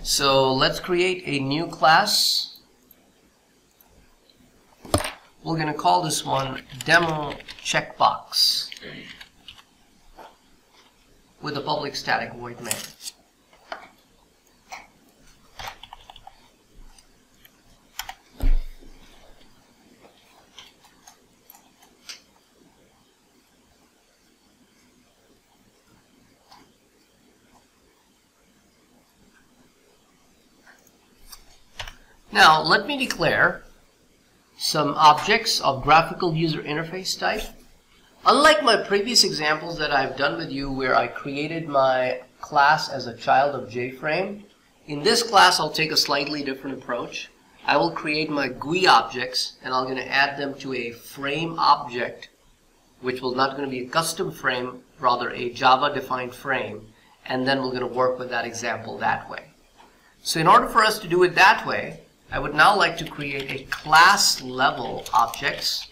So let's create a new class. We're going to call this one Demo Checkbox with a public static void main. Now, let me declare some objects of graphical user interface type. Unlike my previous examples that I've done with you where I created my class as a child of JFrame, in this class I'll take a slightly different approach. I will create my GUI objects and I'm going to add them to a frame object, which will not going to be a custom frame, rather a Java defined frame, and then we're going to work with that example that way. So in order for us to do it that way, I would now like to create a class level objects,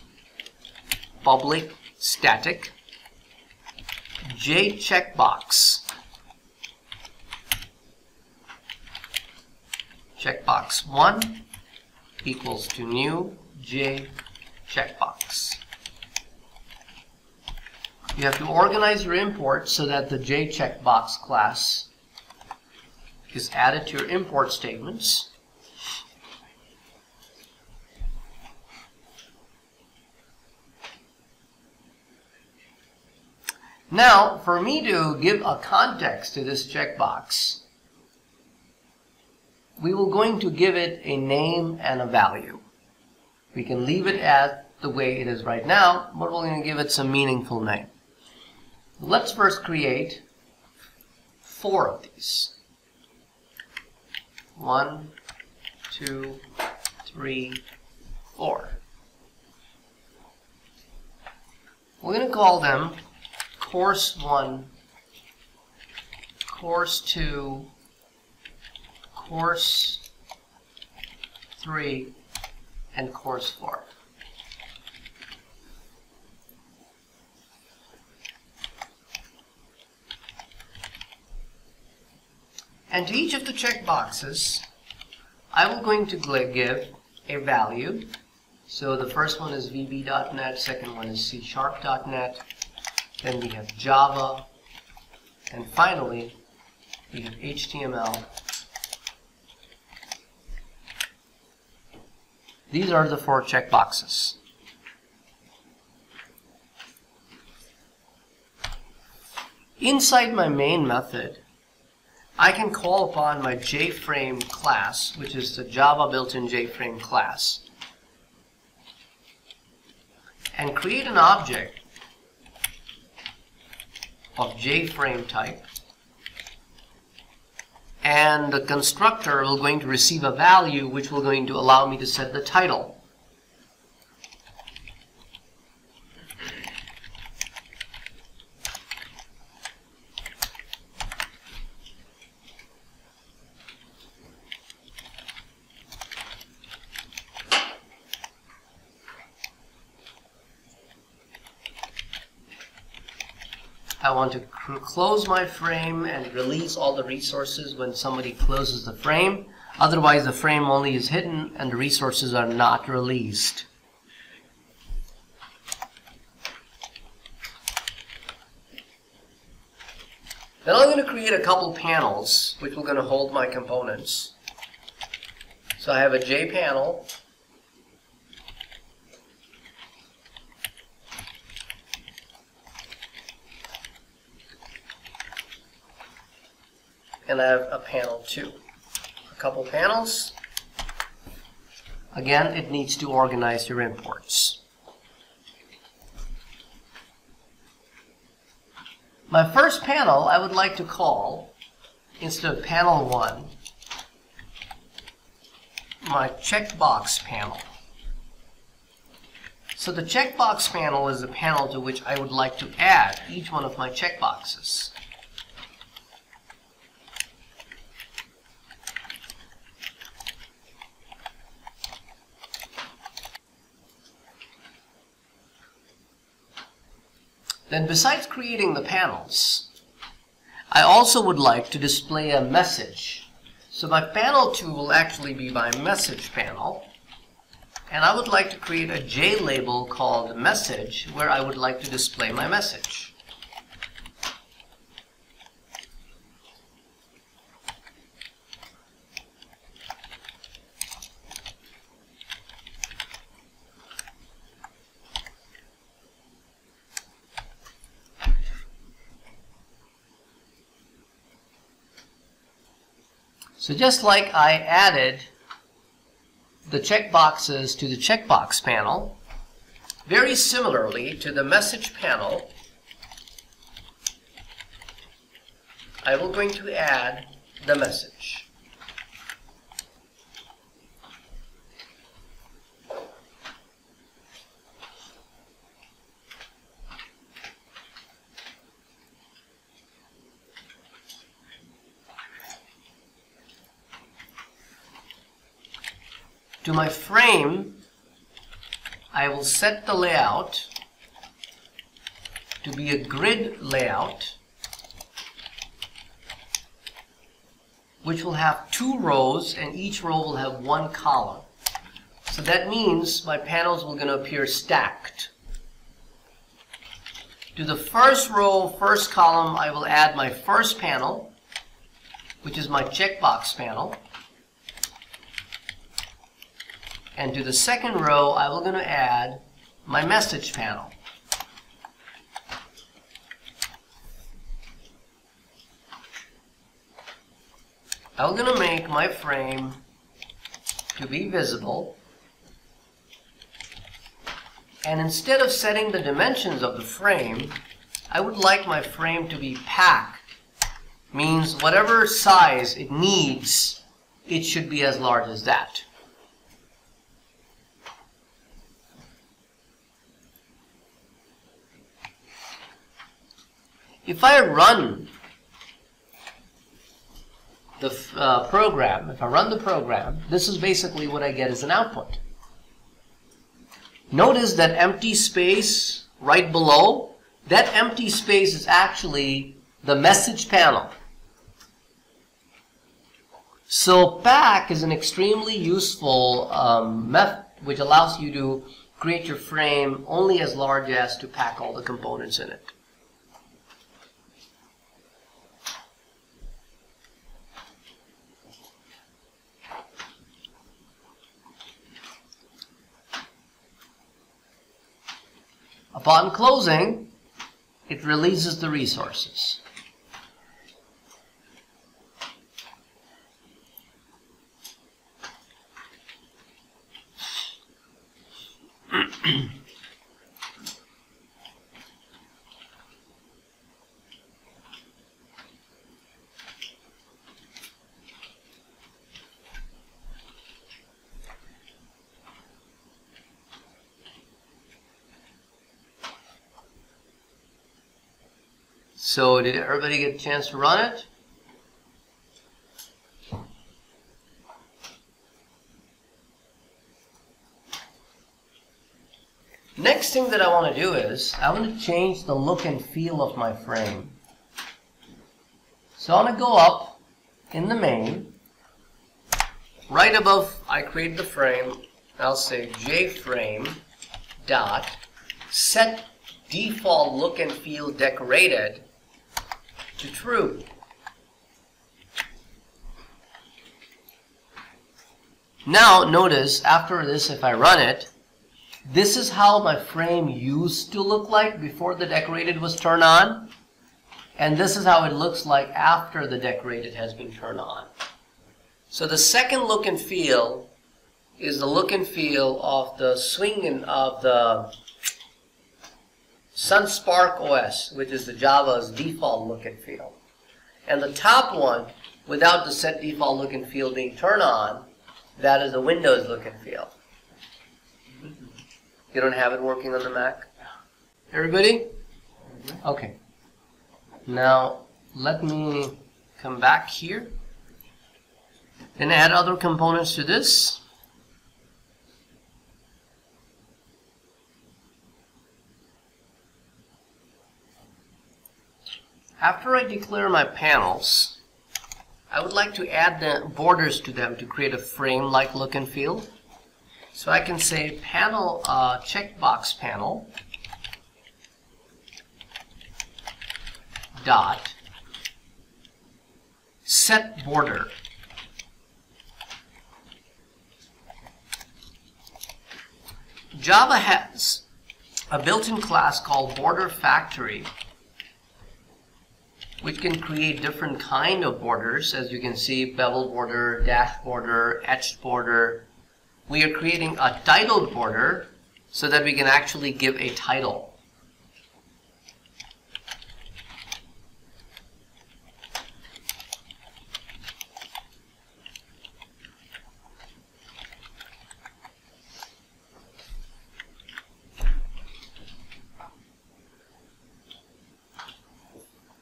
public static, JCheckbox, checkbox1 equals to new JCheckbox. You have to organize your import so that the JCheckbox class is added to your import statements. Now, for me to give a context to this checkbox, we will going to give it a name and a value. We can leave it as the way it is right now, but we're going to give it some meaningful name. Let's first create 4 of these. 1, 2, 3, 4. We're going to call them Course 1, Course 2, Course 3, and Course 4. And to each of the checkboxes, I will going to give a value. So the first one is VB.NET, second one is C#.NET. Then we have Java, and finally we have HTML. These are the 4 checkboxes. Inside my main method, I can call upon my JFrame class, which is the Java built-in JFrame class, and create an object of JFrame type, and the constructor will going to receive a value which will going to allow me to set the title. I want to close my frame and release all the resources when somebody closes the frame. Otherwise, the frame only is hidden and the resources are not released. Then I'm going to create a couple panels which are going to hold my components. So I have a J panel. And I have a panel 2. A couple panels. Again, it needs to organize your imports. My first panel I would like to call, instead of panel 1, my checkbox panel. So the checkbox panel is the panel to which I would like to add each one of my checkboxes. Then besides creating the panels, I also would like to display a message. So my panel 2 will actually be my message panel. And I would like to create a J label called message where I would like to display my message. So just like I added the checkboxes to the checkbox panel, very similarly to the message panel, I will going to add the message. To my frame, I will set the layout to be a grid layout, which will have 2 rows and each row will have 1 column. So that means my panels will going to appear stacked. To the first row, first column, I will add my first panel, which is my checkbox panel. And to the second row, I will going to add my message panel. I'm going to make my frame to be visible. And instead of setting the dimensions of the frame, I would like my frame to be packed. Means whatever size it needs, it should be as large as that. If I run the program, this is basically what I get as an output. Notice that empty space right below, that empty space is actually the message panel. So pack is an extremely useful method which allows you to create your frame only as large as to pack all the components in it. Upon closing, it releases the resources. So did everybody get a chance to run it? Next thing that I want to do is I want to change the look and feel of my frame. So I want to go up in the main. Right above I create the frame, I'll say JFrame dot set default look and feel decorated to true. Now notice after this, if I run it, this is how my frame used to look like before the decorated was turned on, and this is how it looks like after the decorated has been turned on. So the second look and feel is the look and feel of the swing of the SunSpark OS, which is the Java's default look and feel. And the top one, without the set default look and feel being turned on, that is the Windows look and feel. You don't have it working on the Mac? Everybody? Okay. Now, let me come back here and add other components to this. After I declare my panels, I would like to add the borders to them to create a frame-like look and feel. So I can say panel, checkbox panel dot set border. Java has a built-in class called border factory, which can create different kind of borders. As you can see, bevel border, dash border, etched border. We are creating a titled border so that we can actually give a title.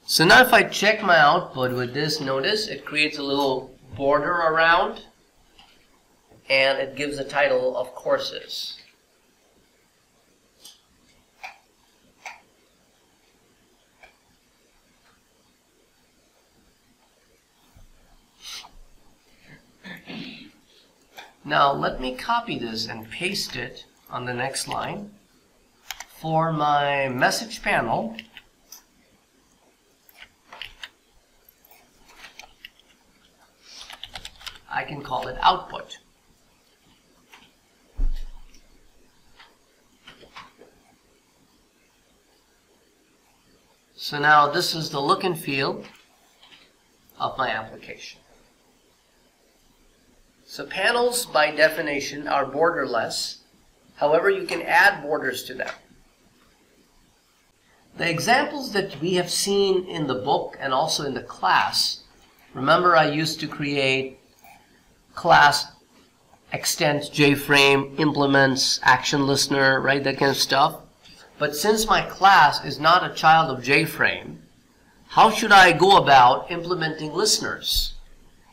So now if I check my output with this, notice it creates a little border around and it gives a title of courses. Now let me copy this and paste it on the next line. For my message panel, I can call it output. So now this is the look and feel of my application. So panels by definition are borderless. However, you can add borders to them. The examples that we have seen in the book and also in the class, remember I used to create class extends JFrame, implements, action listener, right, that kind of stuff. But since my class is not a child of JFrame, how should I go about implementing listeners?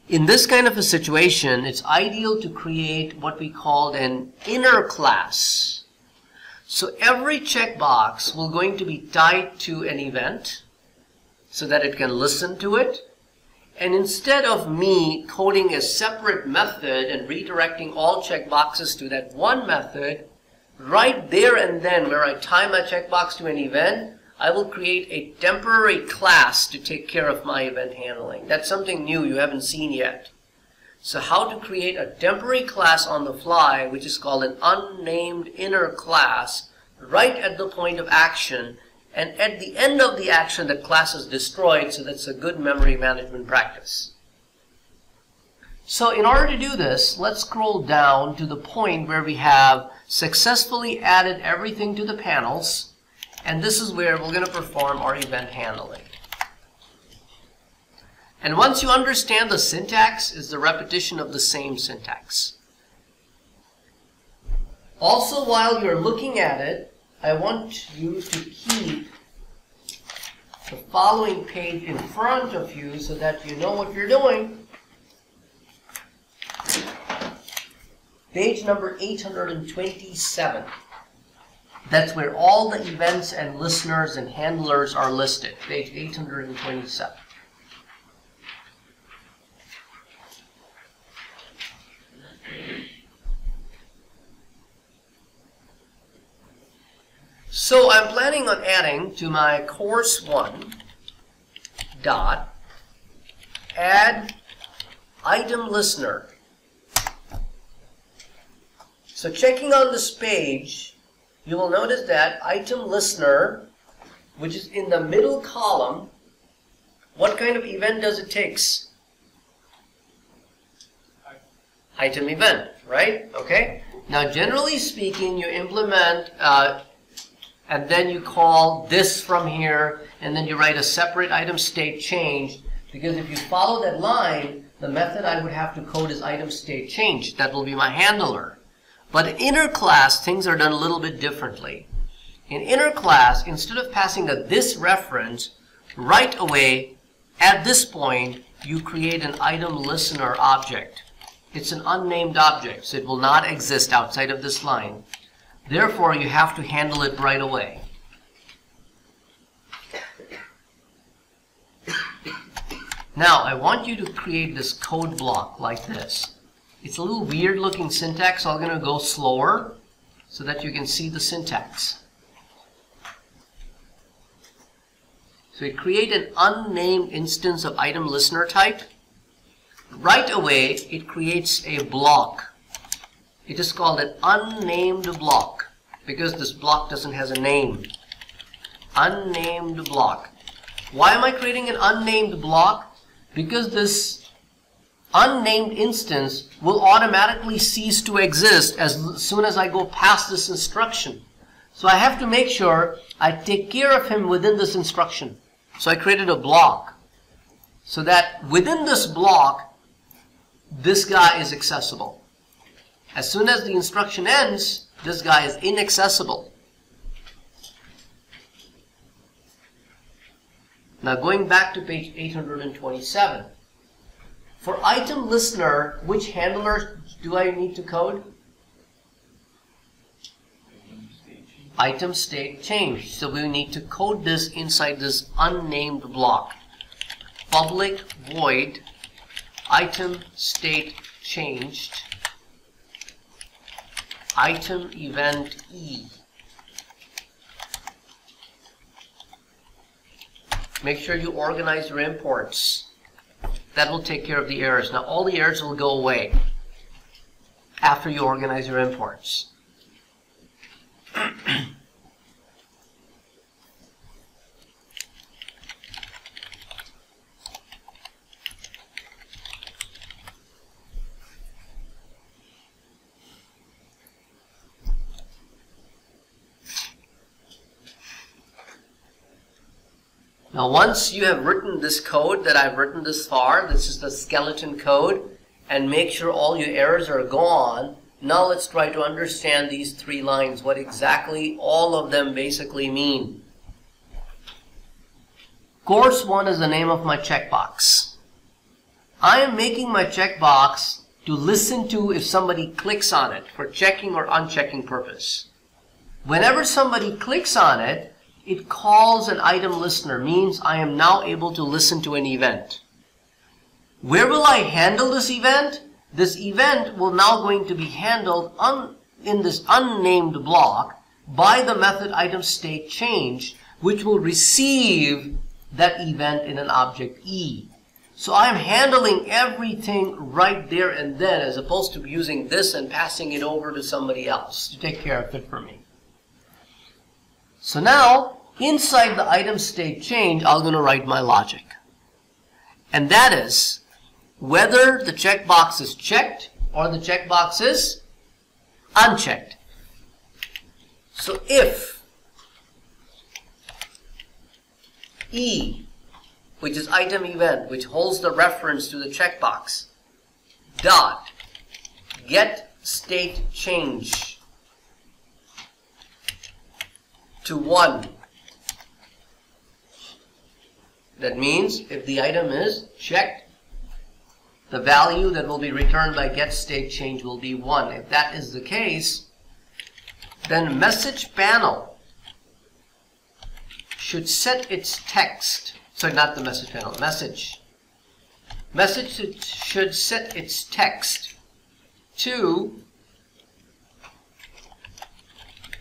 In this kind of a situation, it's ideal to create what we call an inner class. So every checkbox will going to be tied to an event so that it can listen to it. And instead of me coding a separate method and redirecting all checkboxes to that one method, right there and then where I tie my checkbox to an event, I will create a temporary class to take care of my event handling. That's something new you haven't seen yet. So how to create a temporary class on the fly, which is called an unnamed inner class, right at the point of action. And at the end of the action, the class is destroyed, so that's a good memory management practice. So in order to do this, let's scroll down to the point where we have successfully added everything to the panels, and this is where we're going to perform our event handling. And once you understand the syntax, is the repetition of the same syntax. Also, while you're looking at it, I want you to keep the following page in front of you so that you know what you're doing. Page number 827. That's where all the events and listeners and handlers are listed. Page 827. So I'm planning on adding to my course 1 dot add item listener. So checking on this page, you will notice that item listener, which is in the middle column, what kind of event does it take? Item event, right? Okay. Now generally speaking, you implement and then you call this from here, and then you write a separate item state change, because if you follow that line, the method I would have to code is item state change. That will be my handler. But in inner class, things are done a little bit differently. In inner class, instead of passing a this reference, right away, at this point, you create an item listener object. It's an unnamed object, so it will not exist outside of this line. Therefore, you have to handle it right away. Now I want you to create this code block like this. It's a little weird looking syntax, so I'm going to go slower so that you can see the syntax. So we create an unnamed instance of item listener type. Right away, it creates a block. It is called an unnamed block because this block doesn't have a name. Unnamed block. Why am I creating an unnamed block? Because this unnamed instance will automatically cease to exist as soon as I go past this instruction. So I have to make sure I take care of him within this instruction. So I created a block so that within this block, this guy is accessible. As soon as the instruction ends, this guy is inaccessible. Now going back to page 827. For item listener, which handler do I need to code? Item state change. So we need to code this inside this unnamed block. Public void item state changed item event E. Make sure you organize your imports. That will take care of the errors. Now all the errors will go away after you organize your imports. Now once you have written this code that I've written this far, this is the skeleton code, and make sure all your errors are gone, now let's try to understand these 3 lines, what exactly all of them basically mean. Course 1 is the name of my checkbox. I am making my checkbox to listen to if somebody clicks on it for checking or unchecking purpose. Whenever somebody clicks on it, it calls an item listener, means I am now able to listen to an event. Where will I handle this event? This event will now going to be handled in this unnamed block by the method item state change, which will receive that event in an object E. So I'm handling everything right there and then, as opposed to using this and passing it over to somebody else to take care of it for me. So now, inside the item state change, I'm going to write my logic. And that is whether the checkbox is checked or the checkbox is unchecked. So if E, which is item event, which holds the reference to the checkbox, dot get state change to 1. That means if the item is checked, the value that will be returned by get state change will be 1. If that is the case, then message panel should set its text. Sorry, not the message panel, message. Message should set its text to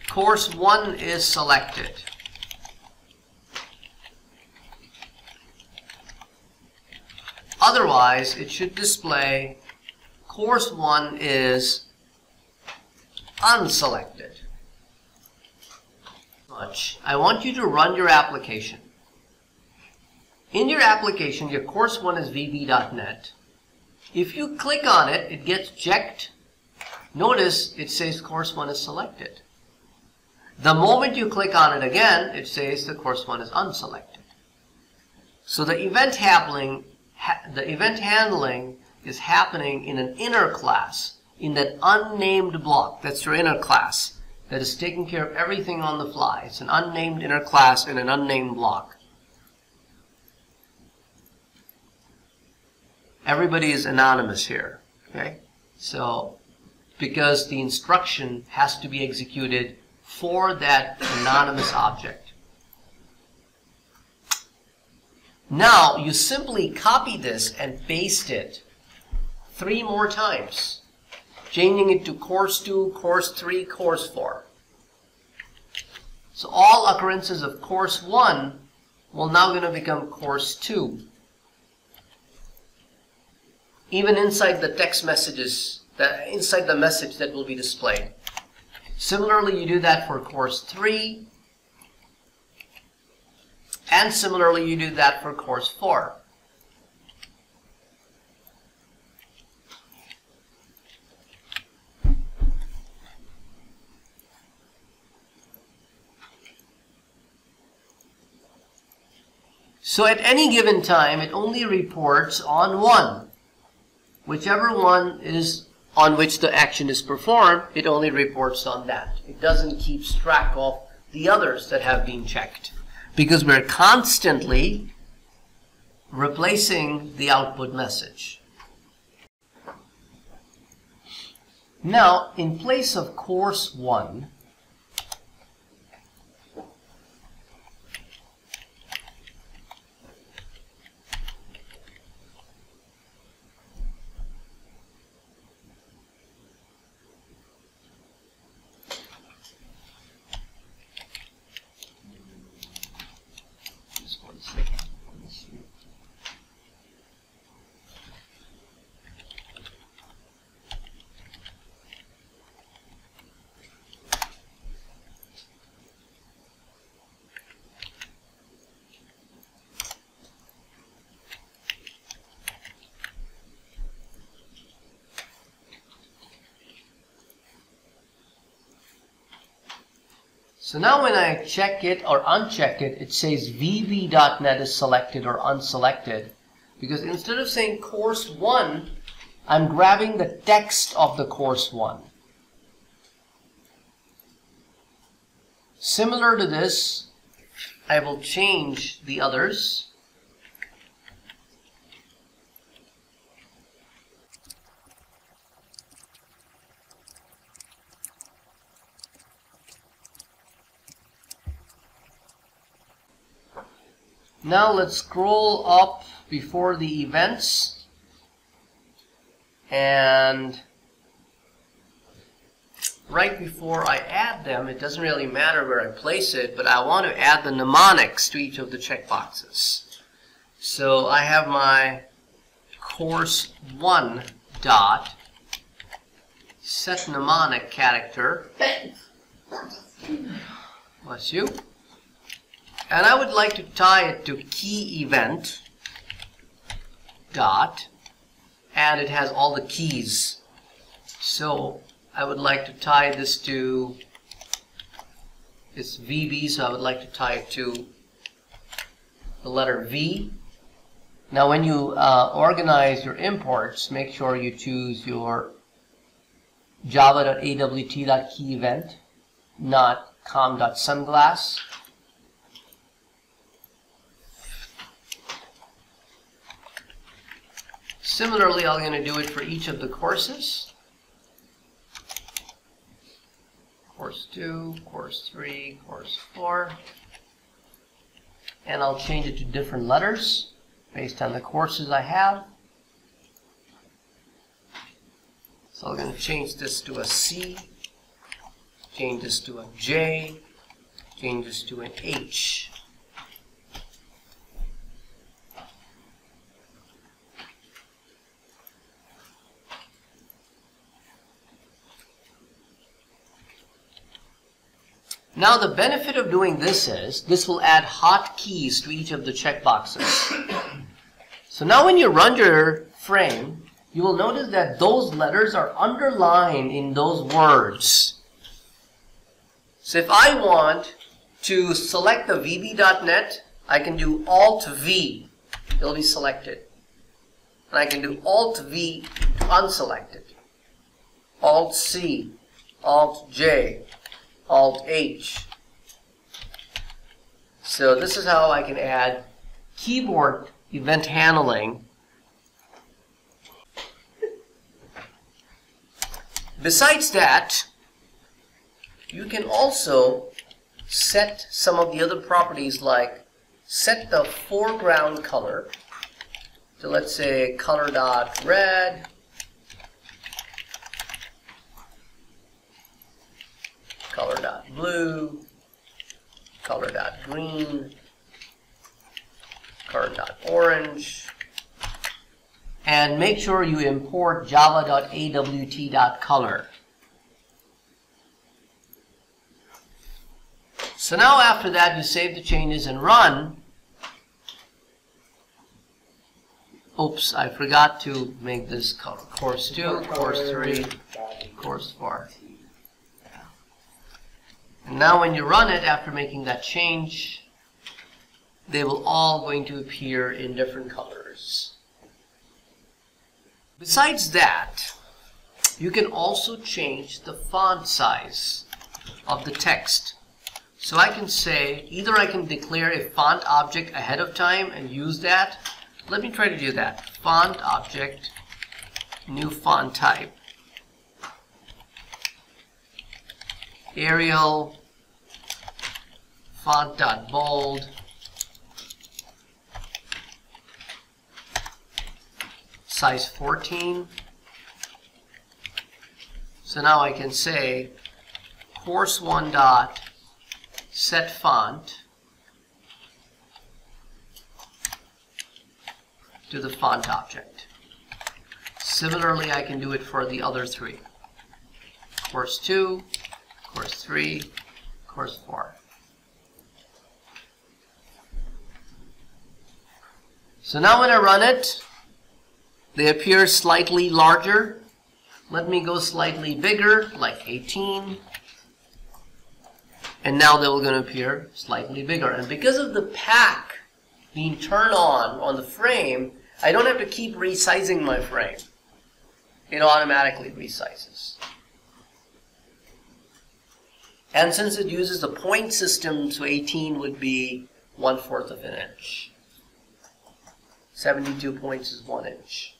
course 1 is selected. Otherwise, it should display course 1 is unselected. I want you to run your application. In your application, your course 1 is vb.net. If you click on it, it gets checked. Notice it says course 1 is selected. The moment you click on it again, it says the course 1 is unselected. So the event handling is happening in an inner class, in that unnamed block. That's your inner class that is taking care of everything on the fly. It's an unnamed inner class in an unnamed block. Everybody is anonymous here, okay? So, because the instruction has to be executed for that anonymous object. Now you simply copy this and paste it 3 more times, changing it to course 2, course 3, course 4. So all occurrences of course 1 will now going to become course 2. Even inside the text messages, inside the message that will be displayed. Similarly, you do that for course 3. And similarly, you do that for course 4. So at any given time, it only reports on one. Whichever one is on which the action is performed, it only reports on that. It doesn't keep track of the others that have been checked, because we're constantly replacing the output message. Now, in place of course 1, so now when I check it or uncheck it, it says vb.net is selected or unselected, because instead of saying course 1, I'm grabbing the text of the course 1. Similar to this, I will change the others. Now let's scroll up before the events, and right before I add them, it doesn't really matter where I place it, but I want to add the mnemonics to each of the checkboxes. So I have my course 1 dot set mnemonic character. Bless you. And I would like to tie it to key event dot, and it has all the keys. So I would like to tie this to, it's VB, so I would like to tie it to the letter V. Now when you organize your imports, make sure you choose your java.awt.key event, not com.sunglass. Similarly, I'm going to do it for each of the courses. Course 2, Course 3, Course 4. And I'll change it to different letters based on the courses I have. So I'm going to change this to a C, change this to a J, change this to an H. Now the benefit of doing this is, this will add hotkeys to each of the checkboxes. So now when you run your frame, you will notice that those letters are underlined in those words. So if I want to select the VB.net, I can do Alt-V, it'll be selected. And I can do Alt-V to unselect it. Alt-C, Alt-J, Alt-H. So this is how I can add keyboard event handling. Besides that, you can also set some of the other properties like set the foreground color to, let's say, color.red, color.blue, color.green, color.orange, and make sure you import java.awt.color. So now after that, you save the changes and run. Oops, I forgot to make this color. Course 2, course 3, course 4. And now when you run it after making that change, they will all going to appear in different colors. Besides that, you can also change the font size of the text. So I can say, either I can declare a font object ahead of time and use that. Let me try to do that. Font object, new font type, Arial, font.bold, size 14. So now I can say course 1 dot set font to the font object. Similarly, I can do it for the other three. Course 2, course 3, course 4. So now when I run it, they appear slightly larger. Let me go slightly bigger, like 18. And now they're going to appear slightly bigger. And because of the pack being turned on the frame, I don't have to keep resizing my frame. It automatically resizes. And since it uses the point system, so 18 would be 1/4 of an inch. 72 points is 1 inch.